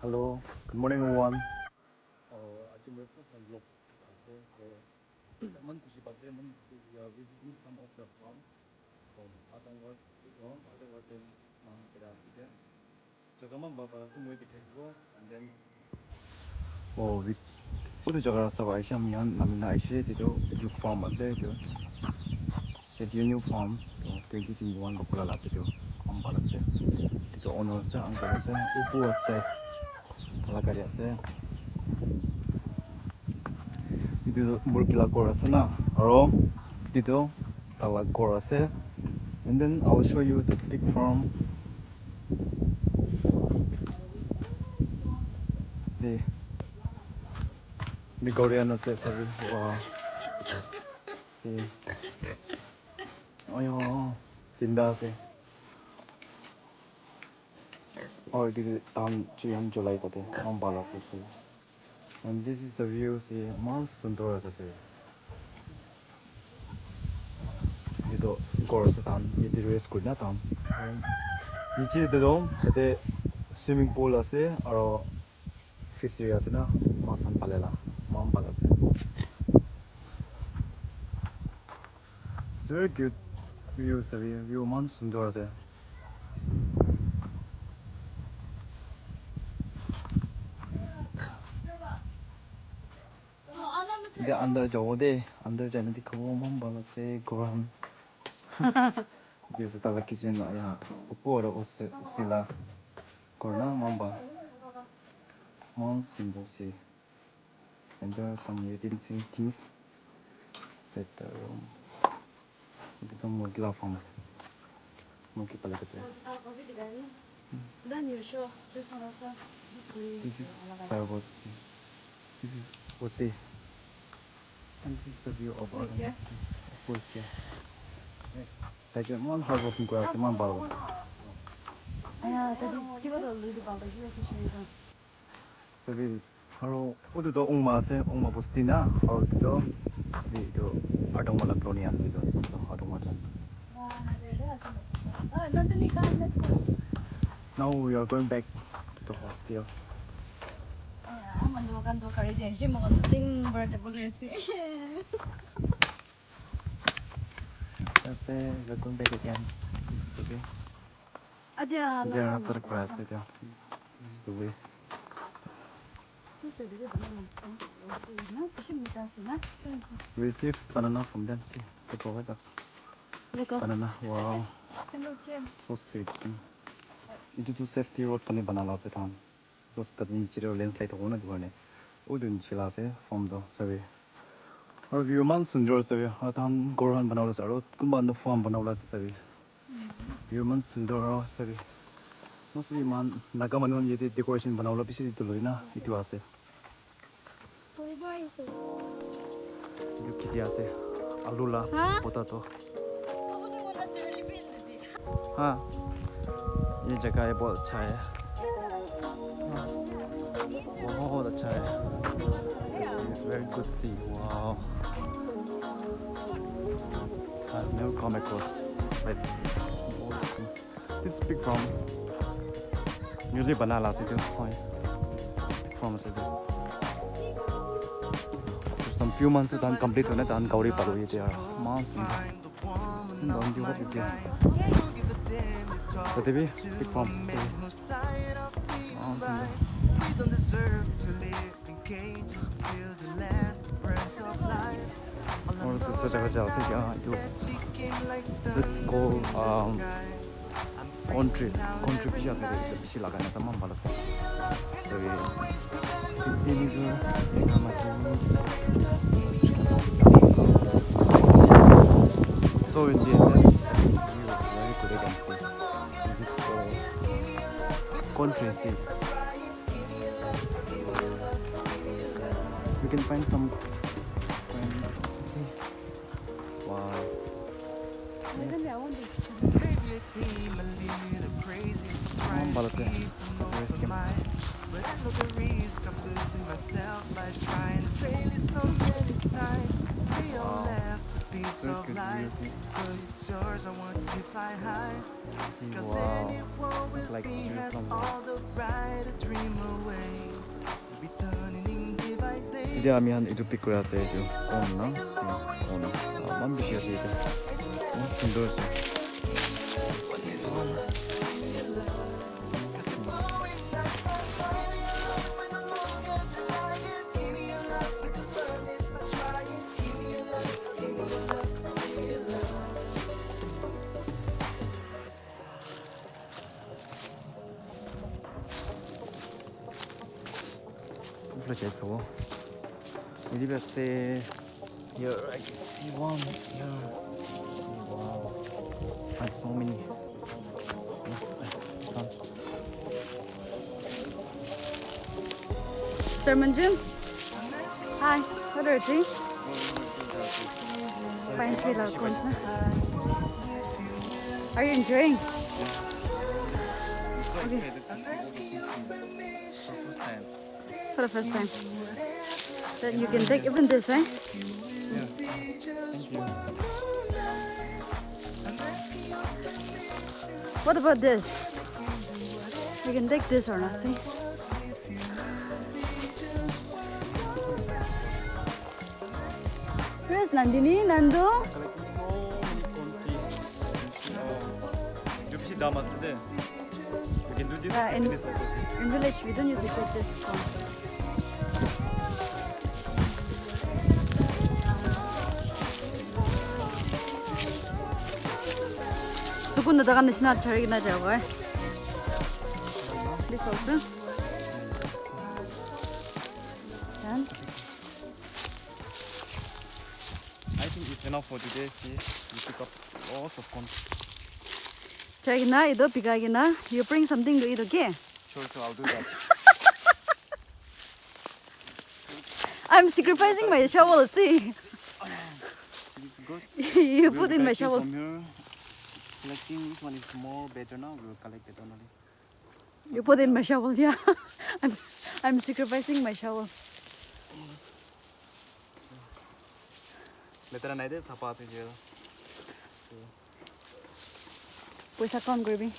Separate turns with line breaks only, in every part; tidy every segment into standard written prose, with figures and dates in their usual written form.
Hello, good morning everyone. 아침에 look man kusi bagay man we need some of the farm from other work other work kaya ide 저거 man baba kumoy bitego and then we udah jaga rasa wa isya mian namina isya itu look farm ase itu ADIANU farm to 2021 lokala la itu ambal ase itu owner ase uncle ase ibu ase talakari ase itu murkila kor ase na aro itu talak kor ase and then I will show you the big farm. See the Korean ase sorry wow see ayo tinda ase itu tahun July tadi ambal ase see and this is the view see mas sundor ase itu kor ase tahun itu race good na tahun niche itu ate swimming pool ase aro fishery ase na masan palela mam pala ase it's very good view sabi view man sundor ase इधर अंदर जाओ दे अंदर जाने दिखो मम बाला से गोरम जैसे ताला किचन यहाँ ऊपर उससे ला corner mom ba mom symbol see and there are some utensil things set the room itu murkila farm murki pala kete
Then you show this one also.
this is firewood this is Ose and this is the view of our course here like one hard working girl man ba
Yeah, that is give it a little bit of you show you.
저기 바로 우드도 옥마세 옥마 보스티나 어디도 이도 아동마라 프로니안 이도 아동마라 now we are going back to the hostel
I'm no can do carry the shim on the thing vertical race.
that's it we are going back again okay
Adia
there are surprise there this is the way we received banana from them see they provide us banana wow so sweet itu tuh safety road pani banana se than terus tadi ciro landslide ho na duane udun chila se from the survey और view मान सुंदर से आतान गोरहन बनावला से और कुंबान farm बनावला से सभी व्यू मान सुंदर सभी mostly मान नागा मनवन ये डेकोरेशन बनावला पिछे तो लोई ना इतु आसे इतु किती आसे आलूला पोटैटो हाँ ये जगह है बहुत अच्छा है बहुत अच्छा है it's very good sea wow I've never come across this this is big farm usually banana se fine big farm se for some few months done complete hone dan gauri palo ye there months don't you what is there but the big farm we don't deserve to live in cages till the last breath of life. Or to such a job, it's called country piece of the piece like an amount of so it's illegal so in the end very good again this is country see we can find some see wow
Maybe I seem a little crazy trying to keep my mind, but I know the risk of losing myself by trying to save you so many times. We all left piece
Very
of
good
life,
music.
but it's yours. I want to fly high. Cause
Wow.
anyone
It's
with
like
me has
Jerusalem.
all the right to dream away. We'll be turning day by day.
이대함이 한 이루빛 거야 세주. 오나? 시. 오나. 만비시야 세주. 진도였어. Look at so. Maybe I say here I can see one here. Wow. And so many.
Sermon Hi, what are you? Fine, are you enjoying? Okay. For the first time. Then you can take even this, eh?
Yeah. Thank you.
What about this? You can take this or not, see? Where's Nandini? Nandu?
We can do this
Yeah,
business also, see.
in village we don't use it like this one. Sukun dagan national chari na jawa. This also. Then
I think it's enough for today, see. We pick up lots of corn.
chari na ido pigagi na. You bring something to eat, okay?
Sure, I'll do that.
I'm sacrificing my shovel, see?
It's good.
You
We'll
put
be
in my
collecting
shovel.
from here. Selecting which one is more better now, we'll collect it only.
You put in my shovel, yeah. I'm sacrificing my shovel.
Better than I did, sapat is here.
Paisa count gravy.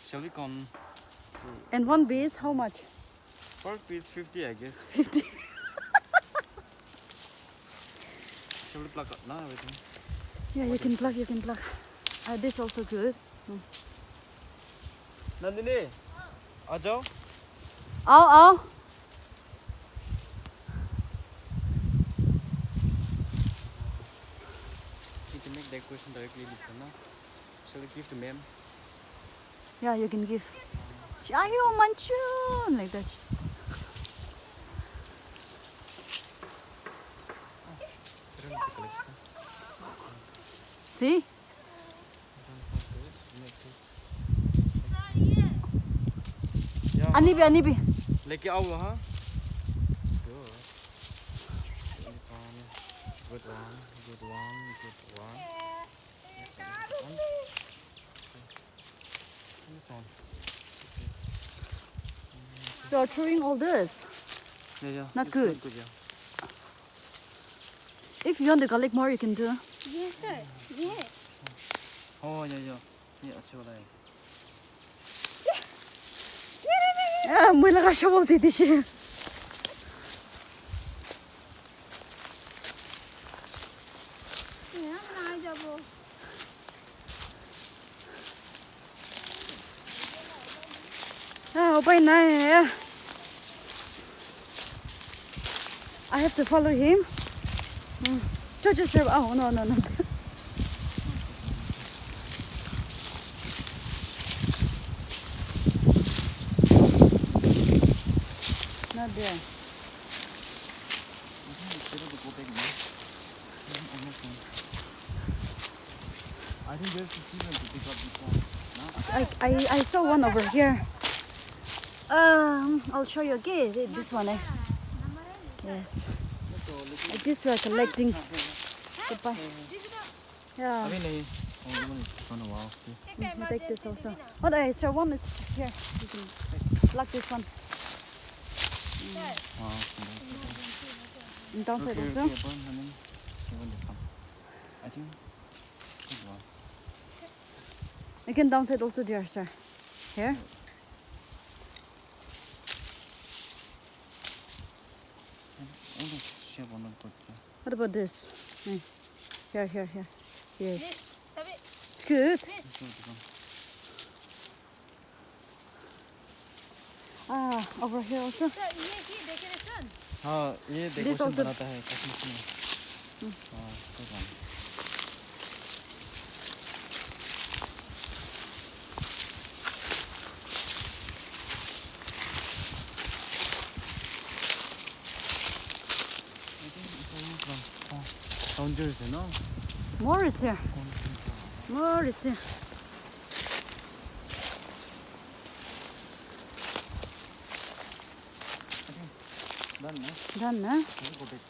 Shall we come?
And one piece, how much?
Per piece 50, I guess.
50.
Shall we pluck up now everything?
Yeah, you can pluck, this also good.
Nandini, आ जाओ.
Oh.
You can make decoration directly with her, no? Shall we give to ma'am?
Yeah, you can give. Ayo, manchun! Like that. See?
Yeah.
Anibi.
लेके आओ हाँ. Good. This one, good one. This one.
You are throwing all this.
Yeah.
Not
It's
good.
yeah.
If you want to collect more, you can do.
Yes, sir. Yes.
Oh, yeah. Yeah, अच्छे वाला है.
Yeah, मैं लगा shovel दे दीजिए.
Yeah, I jabo.
Open na. I have to follow him. Just oh no. Not there.
I think there's a season to pick up this one.
I saw one over here. I'll show you again. This one, yes. This we are collecting. Goodbye. Yeah.
I mean, even it's gonna wow. See.
You take this also. What I saw one is here. You can pluck this one.
Wow.
And downside
Okay,
also.
burn, honey. think good one.
Again, downside also there, sir. Here.
Only shape on the good.
What about this? Here. Yes.
Sabi.
It's good. Ah, over here also.
Sir, ये की decoration.
हाँ ये
This
decoration
also-
बनाता है Christmas में हाँ good one. I think it's all from Saunders, you know?
More is there. More is there.
Done, no?
Done, huh?
We'll go back.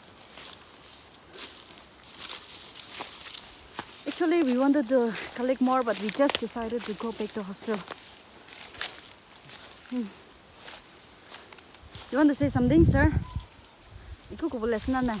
Actually, we wanted to collect more, but we just decided to go back to hostel. You want to say something, sir? Iku ko boleh senang na.